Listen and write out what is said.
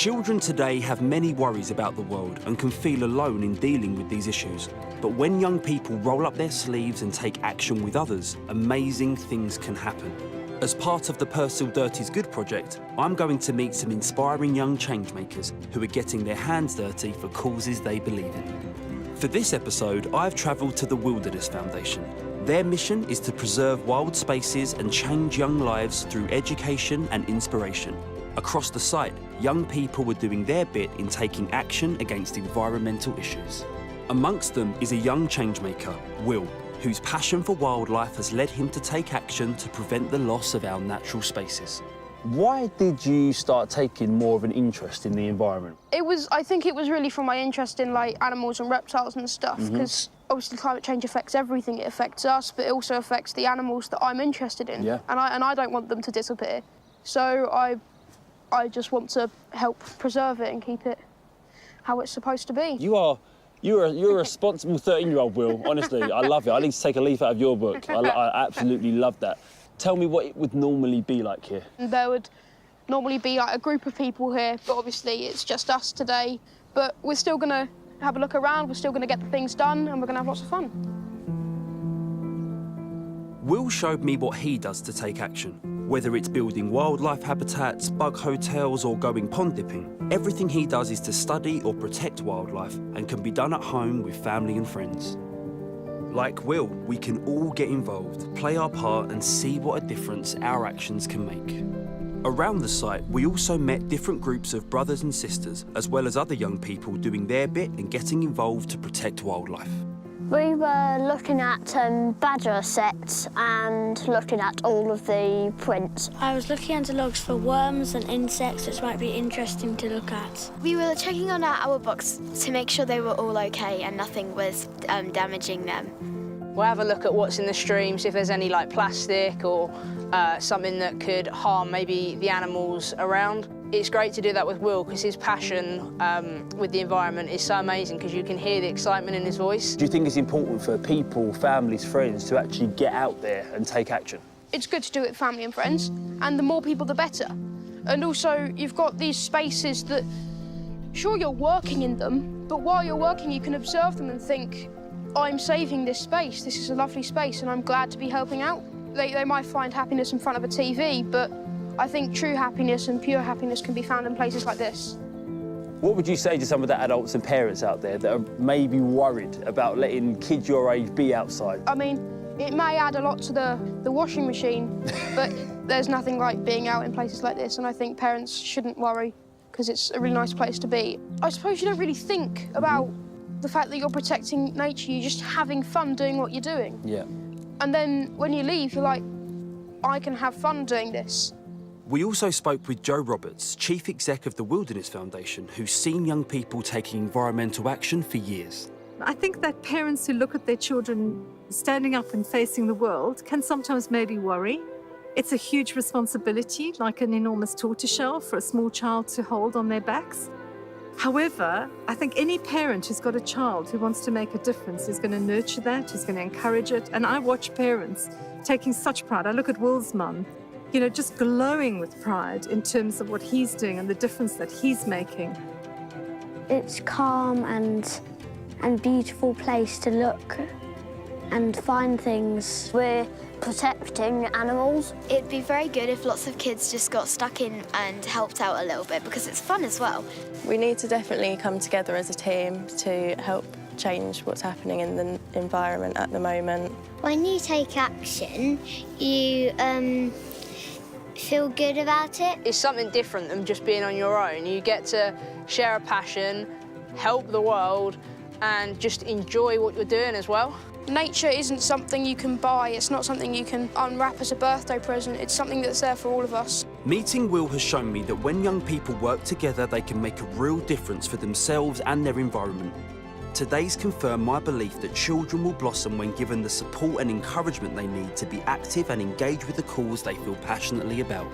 Children today have many worries about the world and can feel alone in dealing with these issues. But when young people roll up their sleeves and take action with others, amazing things can happen. As part of the Persil Dirty's Good project, I'm going to meet some inspiring young changemakers who are getting their hands dirty for causes they believe in. For this episode, I've travelled to the Wilderness Foundation. Their mission is to preserve wild spaces and change young lives through education and inspiration. Across the site, young people were doing their bit in taking action against environmental issues. Amongst them is a young changemaker, Will, whose passion for wildlife has led him to take action to prevent the loss of our natural spaces. Why did you start taking more of an interest in the environment? I think it was really from my interest in like animals and reptiles and stuff, because obviously climate change affects everything. It affects us, but it also affects the animals that I'm interested in. Yeah. And I don't want them to disappear. So I just want to help preserve it and keep it how it's supposed to be. You're a responsible 13-year-old, Will. Honestly, I love it. I need to take a leaf out of your book. I absolutely love that. Tell me what it would normally be like here. There would normally be like a group of people here, but obviously it's just us today. But we're still going to have a look around, we're still going to get the things done, and we're going to have lots of fun. Will showed me what he does to take action. Whether it's building wildlife habitats, bug hotels, or going pond dipping, everything he does is to study or protect wildlife and can be done at home with family and friends. Like Will, we can all get involved, play our part, and see what a difference our actions can make. Around the site, we also met different groups of brothers and sisters, as well as other young people doing their bit and getting involved to protect wildlife. We were looking at badger sets and looking at all of the prints. I was looking under logs for worms and insects, which might be interesting to look at. We were checking on our owl books to make sure they were all okay and nothing was damaging them. We'll have a look at what's in the streams, if there's any like plastic or something that could harm maybe the animals around. It's great to do that with Will because his passion with the environment is so amazing because you can hear the excitement in his voice. Do you think it's important for people, families, friends to actually get out there and take action? It's good to do it with family and friends, and the more people, the better. And also, you've got these spaces that, sure, you're working in them, but while you're working, you can observe them and think, I'm saving this space, this is a lovely space, and I'm glad to be helping out. They might find happiness in front of a TV, but I think true happiness and pure happiness can be found in places like this. What would you say to some of the adults and parents out there that are maybe worried about letting kids your age be outside? I mean, it may add a lot to the washing machine, but there's nothing like being out in places like this, and I think parents shouldn't worry because it's a really nice place to be. I suppose you don't really think about the fact that you're protecting nature, you're just having fun doing what you're doing. Yeah. And then when you leave, you're like, I can have fun doing this. We also spoke with Joe Roberts, Chief Exec of the Wilderness Foundation, who's seen young people taking environmental action for years. I think that parents who look at their children standing up and facing the world can sometimes maybe worry. It's a huge responsibility, like an enormous tortoiseshell for a small child to hold on their backs. However, I think any parent who's got a child who wants to make a difference is going to nurture that, is going to encourage it. And I watch parents taking such pride. I look at Will's mum, you know, just glowing with pride in terms of what he's doing and the difference that he's making. It's calm and beautiful place to look and find things. We're protecting animals. It'd be very good if lots of kids just got stuck in and helped out a little bit because it's fun as well. We need to definitely come together as a team to help change what's happening in the environment at the moment. When you take action, you feel good about it. It's something different than just being on your own. You get to share a passion, help the world, and just enjoy what you're doing as well. Nature isn't something you can buy, it's not something you can unwrap as a birthday present, it's something that's there for all of us. Meeting Will has shown me that when young people work together, they can make a real difference for themselves and their environment. Today's confirmed my belief that children will blossom when given the support and encouragement they need to be active and engage with the cause they feel passionately about.